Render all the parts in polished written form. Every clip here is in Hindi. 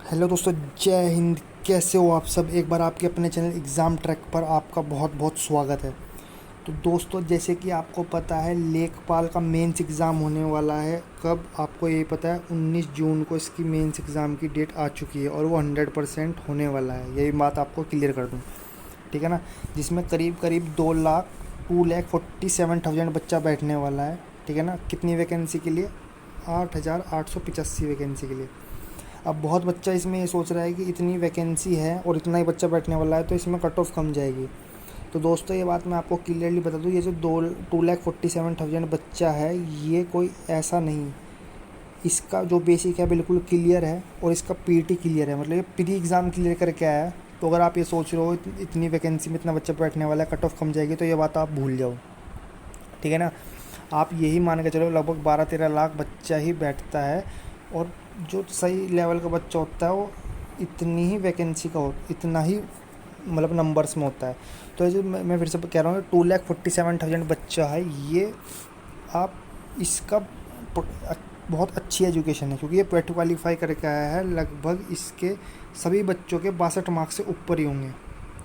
हेलो दोस्तों, जय हिंद। कैसे हो आप सब? एक बार आपके अपने चैनल एग्ज़ाम ट्रैक पर आपका बहुत बहुत स्वागत है। तो दोस्तों, जैसे कि आपको पता है लेखपाल का मेंस एग्ज़ाम होने वाला है। कब? आपको यही पता है 19 जून को इसकी मेंस एग्ज़ाम की डेट आ चुकी है और वो 100% होने वाला है। यही बात आपको क्लियर कर दूँ, ठीक है ना। जिसमें करीब करीब 2,47,000 बच्चा बैठने वाला है, ठीक है ना। कितनी वैकेंसी के लिए? 8,885 वैकेंसी के लिए। अब बहुत बच्चा इसमें ये सोच रहा है कि इतनी वैकेंसी है और इतना ही बच्चा बैठने वाला है तो इसमें कट ऑफ कम जाएगी। तो दोस्तों, ये बात मैं आपको क्लियरली बता दूँ, ये जो 2,47,000 बच्चा है ये कोई ऐसा नहीं, इसका जो बेसिक है बिल्कुल क्लियर है और इसका पीटी क्लियर है, मतलब ये प्री एग्ज़ाम क्लियर करके आया है। तो अगर आप ये सोच रहे हो इतनी वैकेंसी में इतना बच्चा बैठने वाला है, कट ऑफ कम जाएगी, तो ये बात आप भूल जाओ, ठीक है ना। आप यही मान के चलो लगभग 12-13 लाख बच्चा ही बैठता है और जो सही लेवल का बच्चा होता है वो इतनी ही वैकेंसी का हो, इतना ही मतलब नंबर्स में होता है। तो ये जो मैं फिर से कह रहा हूँ 2,47,000 बच्चा है ये, आप इसका बहुत अच्छी एजुकेशन है क्योंकि ये पेट क्वालिफाई करके आया है। लगभग इसके सभी बच्चों के 62 मार्क्स से ऊपर ही होंगे,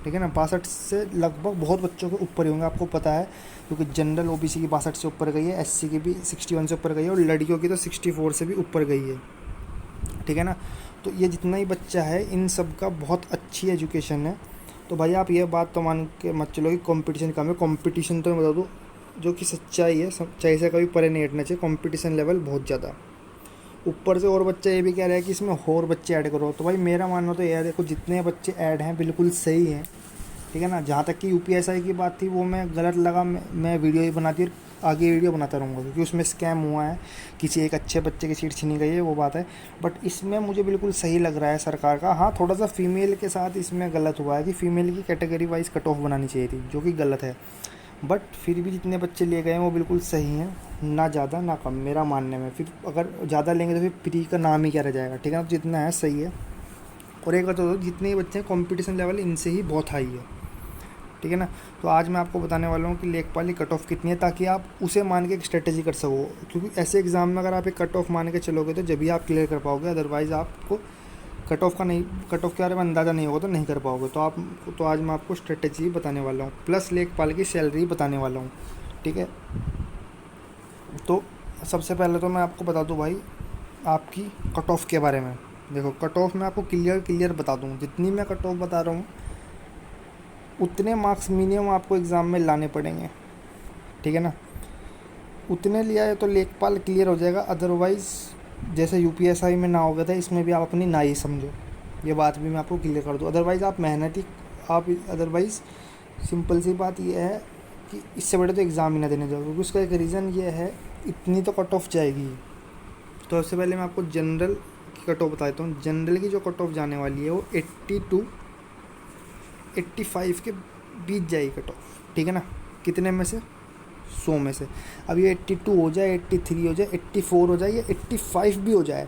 ठीक है ना। 62 से लगभग बहुत बच्चों के ऊपर ही होंगे, आपको पता है, क्योंकि जनरल ओबीसी की 62 से ऊपर गई है, एससी की भी 61 से ऊपर गई है और लड़कियों की तो 64 से भी ऊपर गई है, ठीक है ना। तो ये जितना ही बच्चा है इन सब का बहुत अच्छी एजुकेशन है। तो भाई आप ये बात तो मान के मत चलो कि कंपटीशन कम है। कंपटीशन तो मैं बता दूँ जो कि सच्चाई है, सच्चाई से कभी परे नहीं हटना चाहिए। कंपटीशन लेवल बहुत ज़्यादा, ऊपर से और बच्चा ये भी कह रहा है कि इसमें और बच्चे ऐड करो। तो भाई मेरा मानना तो ये है, देखो जितने बच्चे ऐड हैं बिल्कुल सही हैं, ठीक है ना। जहाँ तक कि यूपीएसआई की बात थी वो मैं गलत लगा, मैं वीडियो ही बनाती और आगे वीडियो बनाता रहूँगा क्योंकि उसमें स्कैम हुआ है, किसी एक अच्छे बच्चे की सीट छीनी गई है, वो बात है। बट इसमें मुझे बिल्कुल सही लग रहा है सरकार का। हाँ, थोड़ा सा फीमेल के साथ इसमें गलत हुआ है कि फ़ीमेल की कैटेगरी वाइज कट ऑफ बनानी चाहिए थी, जो कि गलत है। बट फिर भी जितने बच्चे लिए गए हैं वो बिल्कुल सही हैं, ना ज़्यादा ना कम मेरा मानने में। फिर अगर ज़्यादा लेंगे तो फिर प्री का नाम ही क्या रह जाएगा, ठीक है ना। तो जितना है सही है। और एक बात तो जितने बच्चे हैं कॉम्पिटिशन लेवल इनसे ही बहुत हाई है, ठीक है ना। तो आज मैं आपको बताने वाला हूँ कि लेखपाल की कट ऑफ कितनी है, ताकि आप उसे मान के एक स्ट्रेटेजी कर सको। क्योंकि ऐसे एग्ज़ाम में अगर आप एक कट ऑफ मान के चलोगे तो जब भी आप क्लियर कर पाओगे, अदरवाइज़ आपको कट ऑफ के बारे में अंदाज़ा नहीं होगा तो नहीं कर पाओगे। तो आज मैं आपको स्ट्रेटेजी बताने वाला हूँ, प्लस लेखपाल की सैलरी बताने वाला हूँ, ठीक है। तो सबसे पहले तो मैं आपको बता दूँ भाई आपकी कट ऑफ के बारे में। देखो, कट ऑफ मैं आपको क्लियर बता दूँ, जितनी मैं कट ऑफ बता रहा हूँ उतने मार्क्स मिनिमम आपको एग्ज़ाम में लाने पड़ेंगे, ठीक है ना। उतने लिया है तो लेखपाल क्लियर हो जाएगा, अदरवाइज़ जैसे यूपीएसआई में ना हो गया था इसमें भी आप अपनी ना ही समझो। ये बात भी मैं आपको क्लियर कर दूँ। अदरवाइज़ आप मेहनत ही अदरवाइज़ सिंपल सी बात ये है कि इससे बड़े तो एग्ज़ाम ही ना देने जाओ, क्योंकि उसका एक रीज़न ये है, इतनी तो कट ऑफ जाएगी। तो सबसे पहले मैं आपको जनरल की कट ऑफ बता देता हूँ। जनरल की जो कट ऑफ जाने वाली है वो 85 के बीच जाएगी कट ऑफ, ठीक है ना। कितने में से? 100 में से। अब ये 82 हो जाए, 83 हो जाए, 84 हो जाए या 85 भी हो जाए,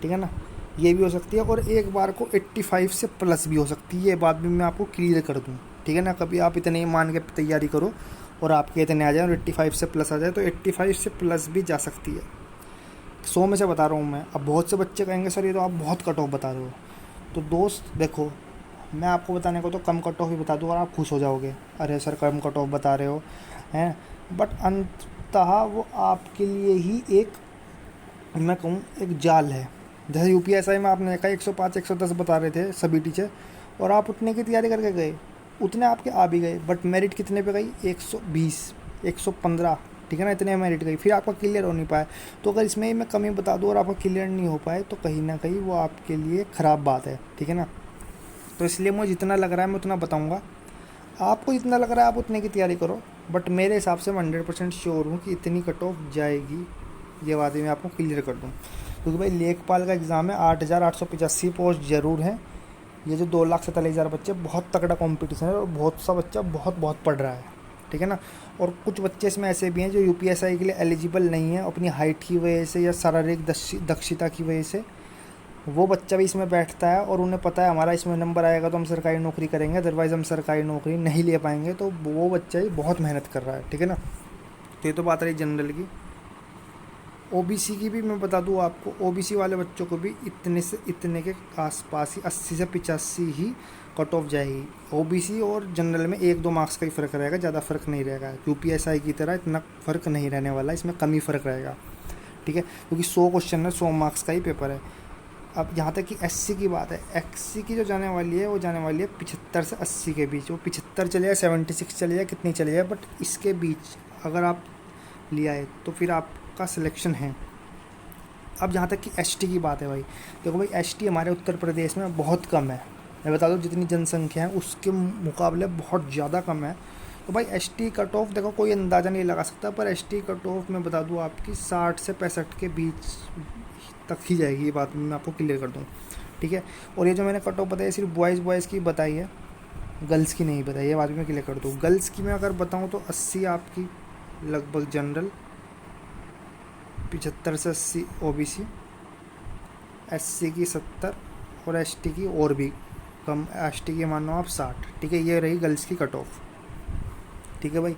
ठीक है ना, ये भी हो सकती है। और एक बार को 85 से प्लस भी हो सकती है, ये बात भी मैं आपको क्लियर कर दूँ, ठीक है ना। कभी आप इतने ही मान के तैयारी करो और आपके इतने आ जाए और 85 से प्लस आ जाए, तो 85 से प्लस भी जा सकती है। 100 में से बता रहा हूँ मैं। अब बहुत से बच्चे कहेंगे सर ये तो आप बहुत कट ऑफ बता रहे हो। तो दोस्त देखो, मैं आपको बताने को तो कम कट ऑफ ही बता दूँ और आप खुश हो जाओगे, अरे सर कम कट ऑफ बता रहे हो हैं। बट अंततः वो आपके लिए ही एक, मैं कहूँ, एक जाल है। जैसे यूपीएसआई में आपने देखा 105 110 बता रहे थे सभी टीचर और आप उतने की तैयारी करके गए, उतने आपके आ भी गए, बट मेरिट कितने पे गई? 120 115, ठीक है ना, इतने मेरिट गई, फिर आपका क्लियर हो नहीं पाया। तो अगर इसमें ही मैं कमी बता दूँ और आपका क्लियर नहीं हो पाए तो कहीं ना कहीं वो आपके लिए ख़राब बात है, ठीक है ना। तो इसलिए मुझे जितना लग रहा है मैं उतना बताऊंगा, आपको जितना लग रहा है आप उतने की तैयारी करो। बट मेरे हिसाब से मैं 100% श्योर हूँ कि इतनी कट ऑफ जाएगी, ये बात ही मैं आपको क्लियर कर दूँ। क्योंकि भाई लेखपाल का एग्ज़ाम है, 8,885 पोस्ट ज़रूर है। ये जो 2,47,000 बच्चे, बहुत तगड़ा कॉम्पिटिशन है और बहुत सा बच्चा बहुत बहुत पढ़ रहा है, ठीक है ना। और कुछ बच्चे इसमें ऐसे भी हैं जो यूपीएसआई के लिए एलिजिबल नहीं है, अपनी हाइट की वजह से या शारीरिक दक्षता की वजह से। वो बच्चा भी इसमें बैठता है और उन्हें पता है हमारा इसमें नंबर आएगा तो हम सरकारी नौकरी करेंगे, अदरवाइज़ हम सरकारी नौकरी नहीं ले पाएंगे। तो वो बच्चा ही बहुत मेहनत कर रहा है, ठीक है ना। तो ये तो बात रही जनरल की। ओबीसी की भी मैं बता दूँ आपको, ओबीसी वाले बच्चों को भी इतने से इतने के आसपास ही 80 से 85 ही कट ऑफ जाएगी। ओबीसी और जनरल में 1-2 मार्क्स का ही फ़र्क रहेगा, ज़्यादा फ़र्क नहीं रहेगा। यूपीएसआई की तरह इतना फ़र्क नहीं रहने वाला, इसमें कम ही फ़र्क रहेगा, ठीक है, क्योंकि 100 क्वेश्चन है, 100 मार्क्स का ही पेपर है। अब यहाँ तक कि एससी की बात है, एससी की जो जाने वाली है वो जाने वाली है 75 से 80 के बीच। वो 75 चले जाए, 76 चले जाए, कितनी चले जाए, बट इसके बीच अगर आप लिया है तो फिर आपका सिलेक्शन है। अब जहाँ तक कि एसटी की बात है भाई, देखो भाई एसटी हमारे उत्तर प्रदेश में बहुत कम है। मैं बता दूँ जितनी जनसंख्या है उसके मुकाबले बहुत ज़्यादा कम है। तो भाई एसटी कट ऑफ देखो कोई अंदाज़ा नहीं लगा सकता, पर एसटी कट ऑफ मैं बता दूँ आपकी 60 से 65 के बीच तक ही जाएगी। ये बात मैं आपको क्लियर कर दूँ, ठीक है। और ये जो मैंने कट ऑफ बताई सिर्फ बॉयज़ की बताई है, गर्ल्स की नहीं बताई, ये बात मैं क्लियर कर दूँ। गर्ल्स की मैं अगर बताऊँ तो 80 आपकी लगभग जनरल, 75 से 80 ओबीसी, एससी की 70 और एसटी की और भी कम, एसटी की मान लो आप 60, ठीक है। ये रही गर्ल्स की कट ऑफ, ठीक है भाई।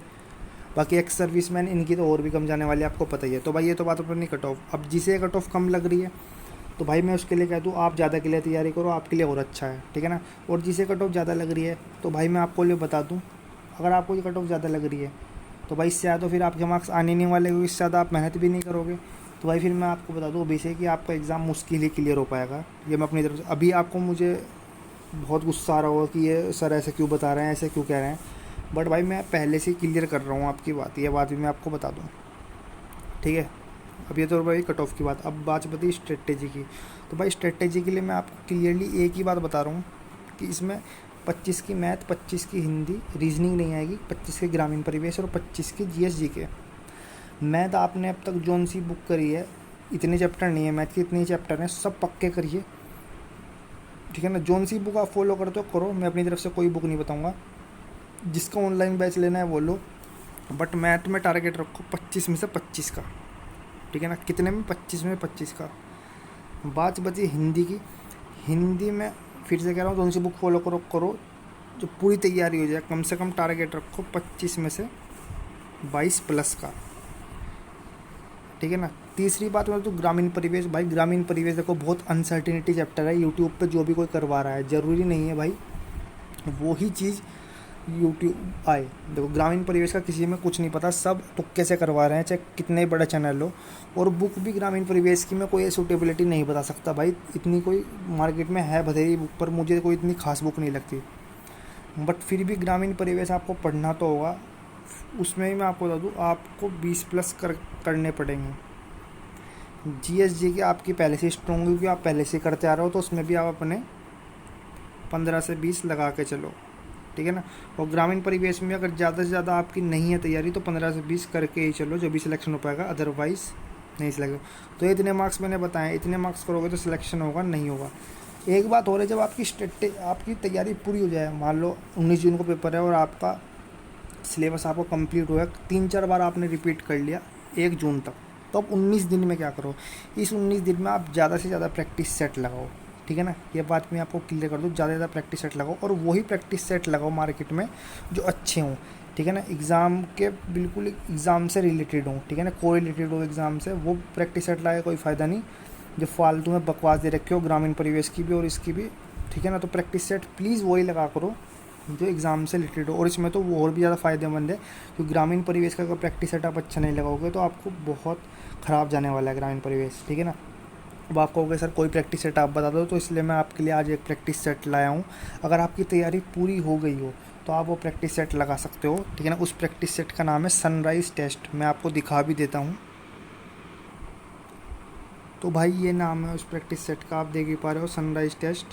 बाकी एक्स सर्विसमैन इनकी तो और भी कम जाने वाली है, आपको पता ही है। तो भाई ये तो बात अपनी कट ऑफ। अब जिसे कट ऑफ कम लग रही है तो भाई मैं उसके लिए कह दूँ आप ज़्यादा के लिए तैयारी करो, आपके लिए और अच्छा है, ठीक है ना। और जिसे कट ऑफ ज़्यादा लग रही है तो भाई मैं आपको लिए बता दूँ, अगर आपको ये कट ऑफ ज़्यादा लग रही है तो भाई इससे ज़्यादा फिर आपके मार्क्स आने नहीं वाले, क्योंकि इससे ज़्यादा आप मेहनत भी नहीं करोगे। तो भाई फिर मैं आपको बता दूँ अभी से कि आपका एग्ज़ाम मुश्किल ही क्लियर हो पाएगा। ये मैं अपनी तरफ से, अभी आपको मुझे बहुत गुस्सा आ रहा होगा कि ये सर ऐसे क्यों बता रहे हैं, ऐसे क्यों कह रहे हैं, बट भाई मैं पहले से क्लियर कर रहा हूँ आपकी बात, ये बात भी मैं आपको बता दूँ, ठीक है। अब ये तो भाई कट ऑफ की बात। अब बात बती स्ट्रेटेजी की। तो भाई स्ट्रेटेजी के लिए मैं आपको क्लियरली एक ही बात बता रहा हूँ कि इसमें 25 की मैथ, 25 की हिंदी, रीजनिंग नहीं आएगी, 25 के ग्रामीण परिवेश और 25 की जीएस के। मैथ आपने अब तक जोन सी बुक करी है, इतने चैप्टर नहीं है मैथ के, इतने चैप्टर हैं, सब पक्के करिए, ठीक है ना। जोन सी बुक आप फॉलो करते हो करो, मैं अपनी तरफ से कोई बुक नहीं बताऊँगा। जिसका ऑनलाइन बैच लेना है वो लो, बट मैथ में टारगेट रखो 25 में से 25 का, ठीक है ना। कितने में? 25 में 25 का। बात बची हिंदी की। हिंदी में फिर से कह रहा हूँ जोन सी बुक फॉलो करो, जो पूरी तैयारी हो जाए, कम से कम टारगेट रखो 25 में से 22 प्लस का, ठीक है ना। तीसरी बात मैं तो ग्रामीण परिवेश। भाई ग्रामीण परिवेश देखो बहुत अनसर्टिनिटी चैप्टर है, यूट्यूब पे जो भी कोई करवा रहा है, ज़रूरी नहीं है भाई वो ही चीज़ यूट्यूब आए। देखो ग्रामीण परिवेश का किसी में कुछ नहीं पता, सब तुक्के से करवा रहे हैं, चाहे कितने बड़ा चैनल हो। और बुक भी ग्रामीण परिवेश की मैं कोई सूटेबिलिटी नहीं बता सकता भाई, इतनी कोई मार्केट में है बथेरी बुक, पर मुझे कोई इतनी खास बुक नहीं लगती। बट फिर भी ग्रामीण परिवेश आपको पढ़ना तो होगा, उसमें ही मैं आपको बता दूँ आपको 20 प्लस करने पड़ेंगे। जीएसजी की आपकी पहले से स्ट्रॉन्ग, क्योंकि आप पहले से करते आ रहे हो, तो उसमें भी आप अपने 15 से 20 लगा के चलो, ठीक है ना। और ग्रामीण परिवेश में अगर ज़्यादा से ज़्यादा आपकी नहीं है तैयारी तो 15 से 20 करके ही चलो, जो भी सिलेक्शन हो पाएगा, अदरवाइज़ नहीं सिलेक्शन। तो इतने मार्क्स मैंने बताए, इतने मार्क्स करोगे तो सिलेक्शन होगा, नहीं होगा। एक बात हो रही है, जब आपकी तैयारी पूरी हो जाए, मान लो 19 जून को पेपर है और आपका सिलेबस आपको कंप्लीट हुआ, 3-4 बार आपने रिपीट कर लिया 1 जून तक, तो अब 19 दिन में क्या करो, इस 19 दिन में आप ज़्यादा से ज़्यादा प्रैक्टिस सेट लगाओ, ठीक है ना। ये बात मैं आपको क्लियर कर दूँ, ज़्यादा से ज़्यादा प्रैक्टिस सेट लगाओ, और वही प्रैक्टिस सेट लगाओ मार्केट में जो अच्छे हों, ठीक है ना। एग्ज़ाम के बिल्कुल एग्ज़ाम से रिलेटेड हों, ठीक है ना, कोई रिलेटेड हो एग्ज़ाम से, वो प्रैक्टिस सेट लगाए कोई फ़ायदा नहीं जो फालतू में बकवास दे रखे हो ग्रामीण परिवेश की भी और इसकी भी, ठीक है ना। तो प्रैक्टिस सेट प्लीज़ वही लगा करो जो एग्ज़ाम से रिलेटेड हो, और इसमें तो वो और भी ज़्यादा फ़ायदेमंद है, क्योंकि ग्रामीण परिवेश का अगर प्रैक्टिस सेट आप अच्छा नहीं लगाओगे तो आपको बहुत ख़राब जाने वाला है ग्रामीण परिवेश, ठीक है ना। अब आप कहोगे सर कोई प्रैक्टिस सेट आप बता दो, तो इसलिए मैं आपके लिए आज एक प्रैक्टिस सेट लाया हूँ। अगर आपकी तैयारी पूरी हो गई हो तो आप वो प्रैक्टिस सेट लगा सकते हो, ठीक है ना। उस प्रैक्टिस सेट का नाम है सनराइज़ टेस्ट, मैं आपको दिखा भी देता हूँ। तो भाई ये नाम है उस प्रैक्टिस सेट का, आप देख ही पा रहे हो, सनराइज़ टेस्ट,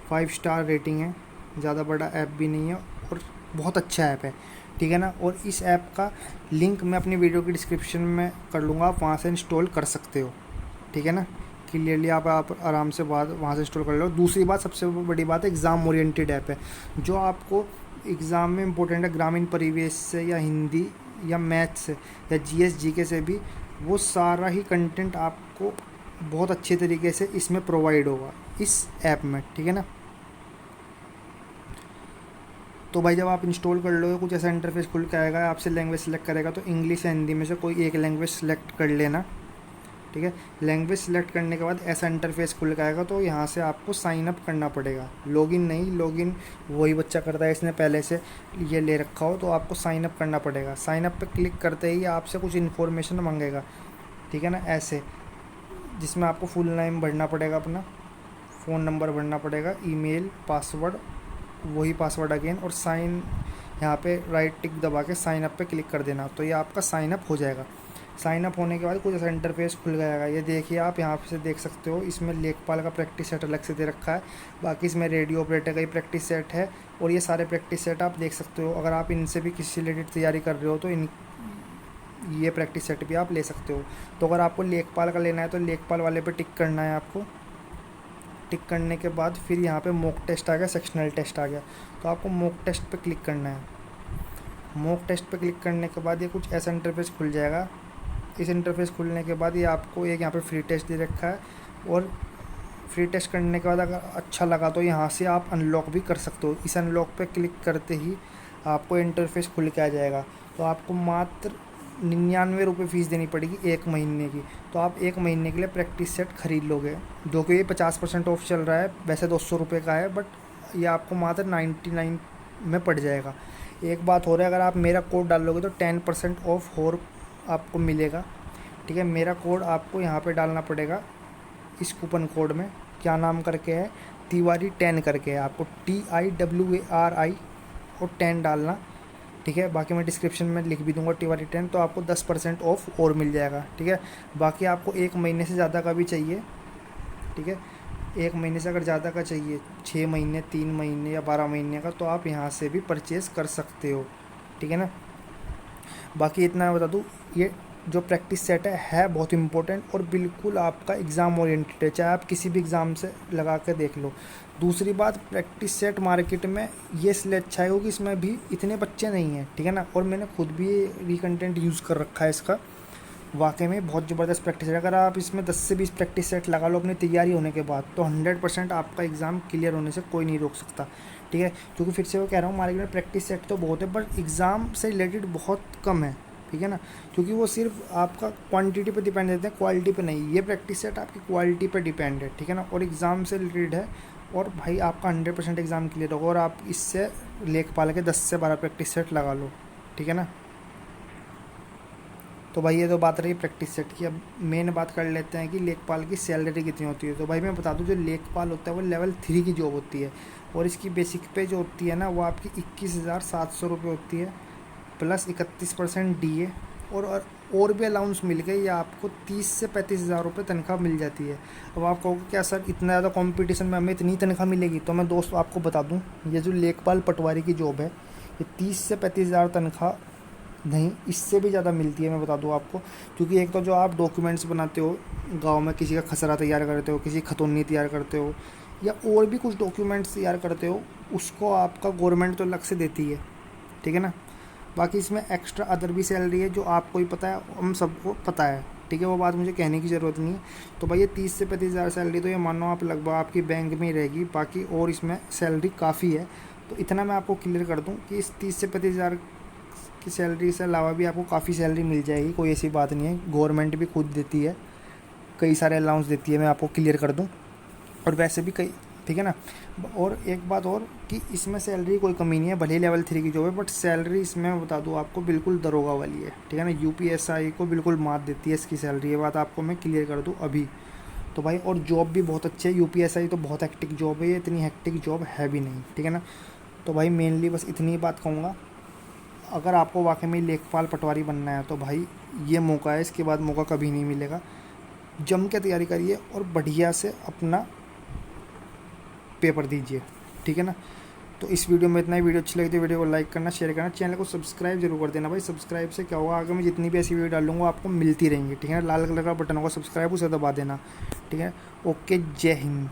5 स्टार रेटिंग है, ज़्यादा बड़ा ऐप भी नहीं है और बहुत अच्छा ऐप है, ठीक है ना। और इस ऐप का लिंक मैं अपनी वीडियो की डिस्क्रिप्शन में कर लूँगा, आप वहाँ से इंस्टॉल कर सकते हो, ठीक है ना। क्लियरली आप आराम से बात वहाँ से इंस्टॉल कर लो। दूसरी बात, सबसे बड़ी बात है, एग्ज़ाम ओरिएंटेड ऐप है, जो आपको एग्ज़ाम में इंपॉर्टेंट है, ग्रामीण परिवेश से या हिंदी या मैथ से या जीएस जीके से भी, वो सारा ही कंटेंट आपको बहुत अच्छे तरीके से इसमें प्रोवाइड होगा इस ऐप में, ठीक है ना। तो भाई जब आप इंस्टॉल कर लोगे कुछ ऐसा इंटरफेस खुल के आएगा, आपसे लैंग्वेज सेलेक्ट करेगा, तो इंग्लिश या हिंदी में से कोई एक लैंग्वेज सेलेक्ट कर लेना, ठीक है। लैंग्वेज सिलेक्ट करने के बाद ऐसा इंटरफेस खुल के आएगा, तो यहाँ से आपको साइन अप करना पड़ेगा। लॉगिन नहीं, लॉगिन वही बच्चा करता है इसने पहले से ये ले रखा हो, तो आपको साइन अप करना पड़ेगा। साइन अप पे क्लिक करते ही आपसे कुछ इन्फॉर्मेशन मांगेगा, ठीक है ना, ऐसे, जिसमें आपको फुल नेम भरना पड़ेगा, अपना फ़ोन नंबर भरना पड़ेगा, ईमेल, पासवर्ड, वही पासवर्ड अगेन, और साइन, यहाँ पे राइट टिक दबा के साइन अप पे क्लिक कर देना, तो ये आपका साइन अप हो जाएगा। साइन अप होने के बाद कुछ ऐसा इंटरफेस खुल जाएगा। ये देखिए आप यहाँ से देख सकते हो, इसमें लेखपाल का प्रैक्टिस सेट अलग से दे रखा है, बाकी इसमें रेडियो ऑपरेटर का ही प्रैक्टिस सेट है, और ये सारे प्रैक्टिस सेट आप देख सकते हो। अगर आप इनसे भी किसी रिलेटेड तैयारी कर रहे हो तो ये प्रैक्टिस सेट भी आप ले सकते हो। तो अगर आपको लेखपाल का लेना है तो लेखपाल वाले पे टिक करना है आपको। टिक करने के बाद फिर यहाँ पे मॉक टेस्ट आ गया, सेक्शनल टेस्ट आ गया, तो आपको मॉक टेस्ट पे क्लिक करना है। मॉक टेस्ट पे क्लिक करने के बाद ये कुछ ऐसा इंटरफेस खुल जाएगा। इस इंटरफेस खुलने के बाद ये आपको एक यहाँ पे फ्री टेस्ट दे रखा है, और फ्री टेस्ट करने के बाद अगर अच्छा लगा तो यहाँ से आप अनलॉक भी कर सकते हो। इस अनलॉक पे क्लिक करते ही आपको इंटरफेस खुल के आ जाएगा। तो आपको मात्र 99 रुपये फ़ीस देनी पड़ेगी 1 महीने की। तो आप 1 महीने के लिए प्रैक्टिस सेट ख़रीद लोगे, जो कि ये 50% ऑफ चल रहा है, वैसे 200 रुपये का है, बट ये आपको मात्र 99 में पड़ जाएगा। एक बात हो रहा है, अगर आप मेरा कोड डाल लोगे तो 10% ऑफ और आपको मिलेगा, ठीक है। मेरा कोड आपको यहाँ पे डालना पड़ेगा, इस कूपन कोड में क्या नाम करके है, तिवारी 10 करके है, आपको TIWARI और 10 डालना, ठीक है। बाकी मैं डिस्क्रिप्शन में लिख भी दूंगा तिवारी 10, तो आपको 10% ऑफ और मिल जाएगा, ठीक है। बाकी आपको 1 महीने से ज़्यादा का भी चाहिए, ठीक है। 1 महीने से अगर ज़्यादा का चाहिए, 6 महीने, 3 महीने या 12 महीने का, तो आप यहाँ से भी परचेज़ कर सकते हो, ठीक है ना। बाकी इतना मैं बता दूँ, ये जो प्रैक्टिस सेट है बहुत इंपॉर्टेंट और बिल्कुल आपका एग्ज़ाम ओरिएंटेड है, चाहे आप किसी भी एग्ज़ाम से लगा कर देख लो। दूसरी बात, प्रैक्टिस सेट मार्केट में ये इसलिए अच्छा है क्योंकि इसमें भी इतने बच्चे नहीं हैं, ठीक है ना, और मैंने खुद भी रिकंटेंट यूज़ कर रखा है इसका। वाकई में बहुत ज़बरदस्त प्रैक्टिस है। अगर आप इसमें 10 से 20 प्रैक्टिस सेट लगा लो अपनी तैयारी होने के बाद, तो 100% आपका एग्ज़ाम क्लियर होने से कोई नहीं रोक सकता, ठीक है। क्योंकि फिर से वो कह रहा हूँ, मार्केट में प्रैक्टिस सेट तो बहुत है, बट एग्ज़ाम से रिलेटेड बहुत कम है, ठीक है ना, क्योंकि वो सिर्फ आपका क्वांटिटी पे डिपेंड रहते हैं, क्वालिटी पे नहीं। ये प्रैक्टिस सेट आपकी क्वालिटी पे डिपेंड है, ठीक है ना, और एग्ज़ाम से रिलेटेड है, और भाई आपका 100% एग्ज़ाम क्लियर होगा, और आप इससे लेखपाल के 10 से 12 प्रैक्टिस सेट लगा लो, ठीक है ना। तो भाई ये तो बात रही प्रैक्टिस सेट की। अब मेन बात कर लेते हैं कि लेखपाल की सैलरी कितनी होती है। तो भाई मैं बता दूं, जो लेखपाल होता है वो लेवल 3 की जॉब होती है, और इसकी बेसिक पे जो होती है ना, वो आपकी 21,700 रुपये होती है, प्लस 31% DA, और भी अलाउंस मिल गए, या आपको 30 से 35,000 रुपये तनख्वाह मिल जाती है। अब आप कहोगे क्या सर, इतना ज़्यादा कंपटीशन में हमें इतनी तनख्वाह मिलेगी? तो मैं दोस्तों आपको बता दूं, ये जो लेखपाल पटवारी की जॉब है, ये 30 से 35,000 तनख्वाह नहीं, इससे भी ज़्यादा मिलती है, मैं बता दूं आपको। क्योंकि एक तो जो आप डॉक्यूमेंट्स बनाते हो, गांव में किसी का खसरा तैयार करते हो, किसी खतौनी तैयार करते हो, या और भी कुछ डॉक्यूमेंट्स तैयार करते हो, उसको आपका गवर्नमेंट तो अलग से देती है, ठीक है ना। बाकी इसमें एक्स्ट्रा अदर भी सैलरी है, जो आपको ही पता है, हम सबको पता है, ठीक है, वो बात मुझे कहने की ज़रूरत नहीं है। तो भाई ये 30 से 35,000 सैलरी, तो ये मानो आप लगभग आपकी बैंक में ही रहेगी, बाकी और इसमें सैलरी काफ़ी है। तो इतना मैं आपको क्लियर कर दूं कि इस 30 से 35,000 की सैलरी से अलावा भी आपको काफ़ी सैलरी मिल जाएगी, कोई ऐसी बात नहीं है। गवर्नमेंट भी खुद देती है, कई सारे अलाउंस देती है, मैं आपको क्लियर कर दूँ, और वैसे भी कई, ठीक है ना। और एक बात और कि इसमें सैलरी कोई कमी नहीं है, भले ही लेवल 3 की जॉब है, बट सैलरी इसमें मैं बता दूँ आपको बिल्कुल दरोगा वाली है, ठीक है ना। UPSI को बिल्कुल मात देती है इसकी सैलरी, ये बात आपको मैं क्लियर कर दूँ अभी। तो भाई और जॉब भी बहुत अच्छी है, UPSI तो बहुत हेक्टिक जॉब है, ये इतनी हेक्टिक जॉब है भी नहीं, ठीक है ना। तो भाई मेनली बस इतनी बात कहूँगा, अगर आपको वाकई में लेखपाल पटवारी बनना है तो भाई ये मौका है, इसके बाद मौका कभी नहीं मिलेगा। जम के तैयारी करिए और बढ़िया से अपना पेपर दीजिए, ठीक है ना। तो इस वीडियो में इतना ही। वीडियो अच्छी लगी तो वीडियो को लाइक करना, शेयर करना, चैनल को सब्सक्राइब जरूर कर देना भाई। सब्सक्राइब से क्या होगा, आगे मैं जितनी भी ऐसी वीडियो डालूंगा आपको मिलती रहेंगी, ठीक है ना। लाल कलर का बटन होगा सब्सक्राइब, उसे दबा देना, ठीक है। ओके, जय हिंद।